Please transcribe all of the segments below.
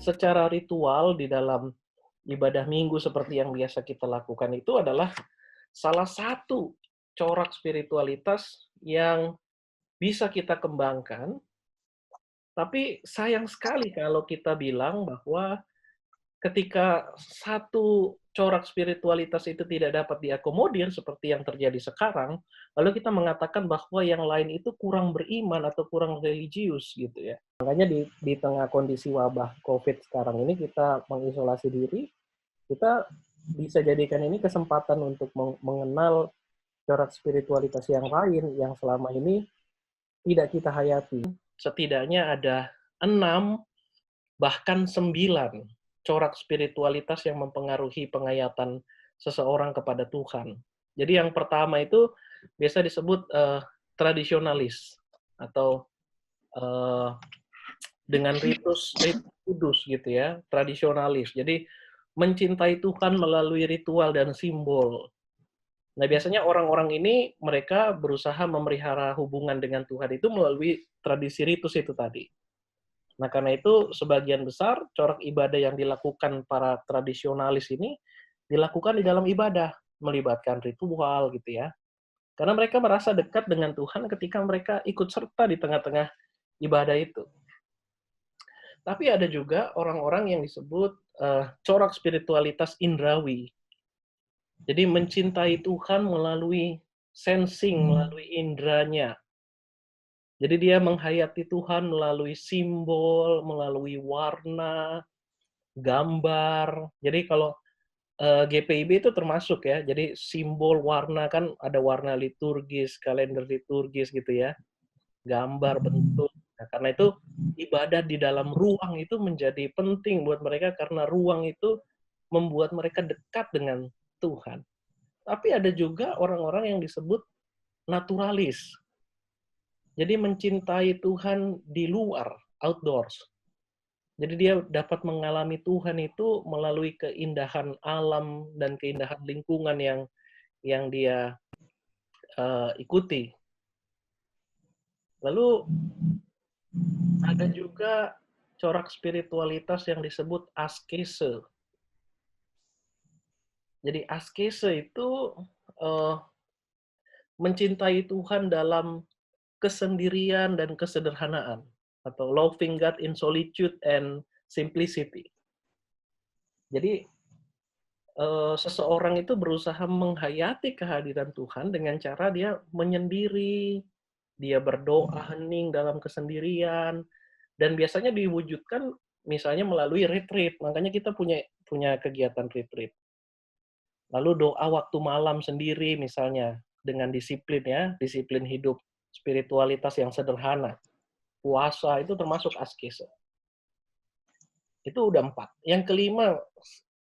secara ritual di dalam ibadah minggu seperti yang biasa kita lakukan itu adalah salah satu corak spiritualitas yang bisa kita kembangkan, tapi sayang sekali kalau kita bilang bahwa ketika satu corak spiritualitas itu tidak dapat diakomodir seperti yang terjadi sekarang, lalu kita mengatakan bahwa yang lain itu kurang beriman atau kurang religius gitu ya. Makanya di tengah kondisi wabah COVID sekarang ini kita mengisolasi diri, kita bisa jadikan ini kesempatan untuk mengenal corak spiritualitas yang lain yang selama ini tidak kita hayati. Setidaknya ada 6 bahkan 9 corak spiritualitas yang mempengaruhi penghayatan seseorang kepada Tuhan. Jadi yang pertama itu biasa disebut tradisionalis atau uh, dengan ritus kudus gitu ya, tradisionalis. Jadi mencintai Tuhan melalui ritual dan simbol. Nah, biasanya orang-orang ini mereka berusaha memelihara hubungan dengan Tuhan itu melalui tradisi ritus itu tadi. Nah, karena itu sebagian besar corak ibadah yang dilakukan para tradisionalis ini dilakukan di dalam ibadah, melibatkan ritual gitu ya. Karena mereka merasa dekat dengan Tuhan ketika mereka ikut serta di tengah-tengah ibadah itu. Tapi ada juga orang-orang yang disebut corak spiritualitas indrawi. Jadi mencintai Tuhan melalui sensing, melalui indranya. Jadi dia menghayati Tuhan melalui simbol, melalui warna, gambar. Jadi kalau GPIB itu termasuk ya. Jadi simbol warna kan ada warna liturgis, kalender liturgis gitu ya. Gambar, bentuk. Nah, karena itu ibadah di dalam ruang itu menjadi penting buat mereka karena ruang itu membuat mereka dekat dengan Tuhan. Tapi ada juga orang-orang yang disebut naturalis. Jadi mencintai Tuhan di luar, outdoors. Jadi dia dapat mengalami Tuhan itu melalui keindahan alam dan keindahan lingkungan yang dia ikuti. Lalu ada juga corak spiritualitas yang disebut askese. Jadi askese itu mencintai Tuhan dalam kesendirian dan kesederhanaan atau loving God in solitude and simplicity. Jadi seseorang itu berusaha menghayati kehadiran Tuhan dengan cara dia menyendiri, dia berdoa hening dalam kesendirian, dan biasanya diwujudkan misalnya melalui retreat. Makanya kita punya kegiatan retreat. Lalu doa waktu malam sendiri misalnya dengan disiplin ya, disiplin hidup spiritualitas yang sederhana. Puasa itu termasuk askese. Itu udah 4. Yang kelima,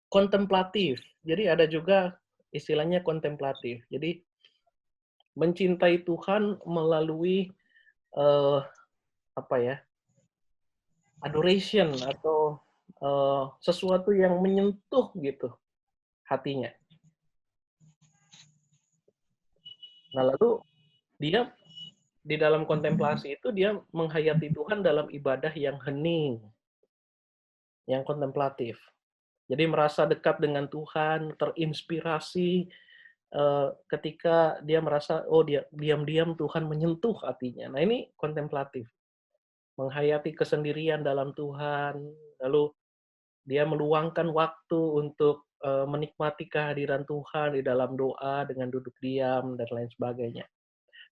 kontemplatif. Jadi ada juga istilahnya kontemplatif. Jadi mencintai Tuhan melalui apa ya? Adoration atau sesuatu yang menyentuh gitu hatinya. Nah, lalu dia di dalam kontemplasi itu dia menghayati Tuhan dalam ibadah yang hening, yang kontemplatif. Jadi merasa dekat dengan Tuhan, terinspirasi ketika dia merasa oh dia diam-diam Tuhan menyentuh hatinya. Nah, ini kontemplatif. Menghayati kesendirian dalam Tuhan, lalu dia meluangkan waktu untuk menikmati kehadiran Tuhan di dalam doa dengan duduk diam dan lain sebagainya.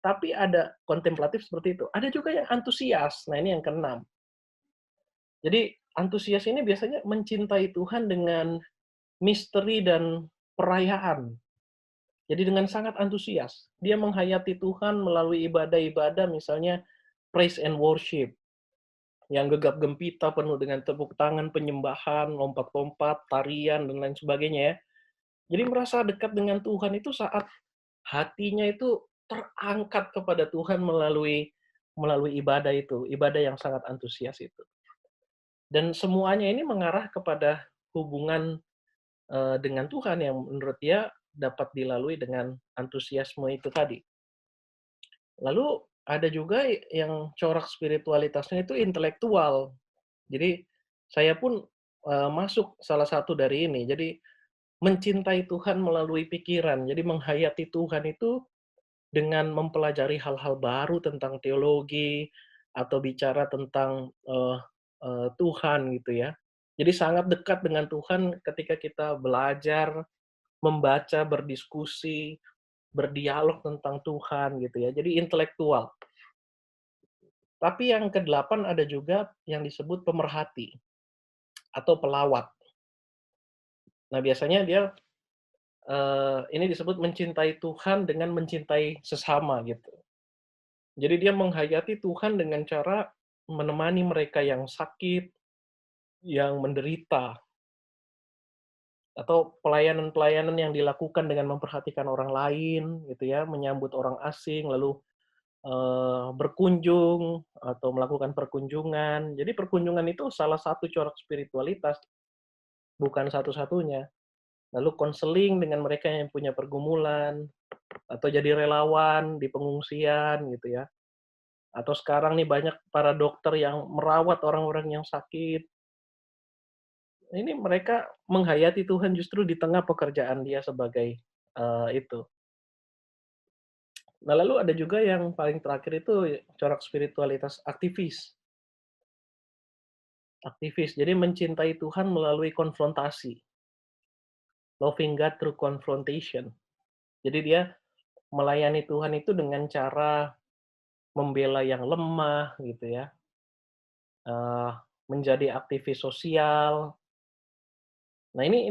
Tapi ada kontemplatif seperti itu. Ada juga yang antusias. Nah, ini yang keenam. Jadi antusias ini biasanya mencintai Tuhan dengan misteri dan perayaan. Jadi dengan sangat antusias. Dia menghayati Tuhan melalui ibadah-ibadah misalnya praise and worship. Yang gegap gempita penuh dengan tepuk tangan, penyembahan, lompat-lompat, tarian, dan lain sebagainya ya. Jadi merasa dekat dengan Tuhan itu saat hatinya itu terangkat kepada Tuhan melalui ibadah itu, ibadah yang sangat antusias itu. Dan semuanya ini mengarah kepada hubungan dengan Tuhan yang menurut dia dapat dilalui dengan antusiasme itu tadi. Lalu ada juga yang corak spiritualitasnya itu intelektual. Jadi saya pun masuk salah satu dari ini. Jadi mencintai Tuhan melalui pikiran. Jadi menghayati Tuhan itu dengan mempelajari hal-hal baru tentang teologi atau bicara tentang, Tuhan gitu ya. Jadi sangat dekat dengan Tuhan ketika kita belajar, membaca, berdiskusi, berdialog tentang Tuhan gitu ya. Jadi intelektual. Tapi yang kedelapan ada juga yang disebut pemerhati atau pelawat. Nah biasanya dia, ini disebut mencintai Tuhan dengan mencintai sesama gitu. Jadi dia menghayati Tuhan dengan cara menemani mereka yang sakit, yang menderita, atau pelayanan-pelayanan yang dilakukan dengan memperhatikan orang lain gitu ya, menyambut orang asing, lalu, berkunjung atau melakukan perkunjungan. Jadi perkunjungan itu salah satu corak spiritualitas, bukan satu-satunya. Lalu konseling dengan mereka yang punya pergumulan, atau jadi relawan di pengungsian gitu ya. Atau sekarang nih banyak para dokter yang merawat orang-orang yang sakit. Ini mereka menghayati Tuhan justru di tengah pekerjaan dia sebagai, itu. Nah, lalu ada juga yang paling terakhir itu corak spiritualitas aktivis. Aktivis, jadi mencintai Tuhan melalui konfrontasi, loving God through confrontation. Jadi dia melayani Tuhan itu dengan cara membela yang lemah gitu ya, eee, menjadi aktivis sosial. Nah, ini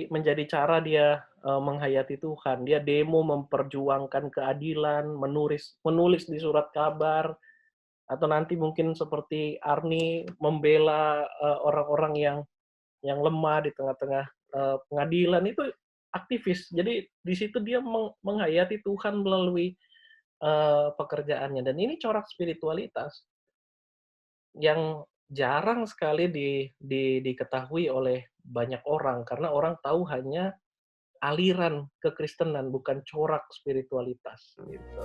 menjadi cara dia, menghayati Tuhan. Dia demo memperjuangkan keadilan, menulis di surat kabar, atau nanti mungkin seperti Arni membela, orang-orang yang lemah di tengah-tengah, pengadilan, itu aktivis. Jadi di situ dia menghayati Tuhan melalui, pekerjaannya, dan ini corak spiritualitas yang jarang sekali diketahui oleh banyak orang, karena orang tahu hanya aliran kekristenan, bukan corak spiritualitas, gitu.